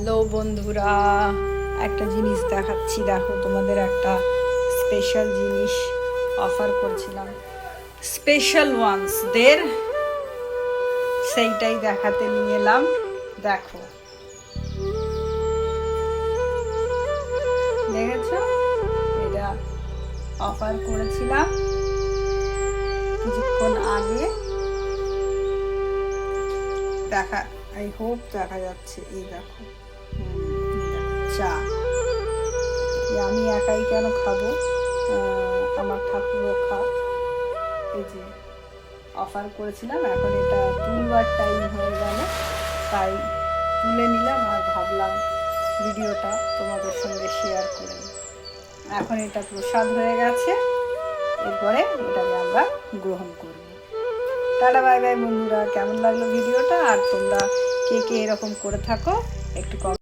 Hello বন্ধুরা, একটা জিনিস দেখাচ্ছি। দেখো, তোমাদের একটা স্পেশাল জিনিস অফার করছিলাম, স্পেশাল ওয়ান্সদের, সেইটাই দেখাতে নিয়ে এলাম। দেখো, দেখেছো? এটা অফার করেছিলাম কিছুক্ষণ আগে। দেখা, আই হোপ দেখা যাচ্ছে। এই দেখো, চা। আমি একাই কেন খাবো, আমার ঠাকুরও খা। এই যে অফার করেছিলাম, এখন এটা তুলবার টাইম হয়ে গেল, তাই তুলে নিলাম আর ভাবলাম ভিডিওটা তোমাদের সঙ্গে শেয়ার করে নিই। এখন এটা প্রসাদ হয়ে গেছে, এরপরে এটাকে আমরা গ্রহণ করব। টাটা বাই বাই বন্ধুরা, কেমন লাগলো ভিডিওটা? আর তোমরা কে কে এরকম করে থাকো একটু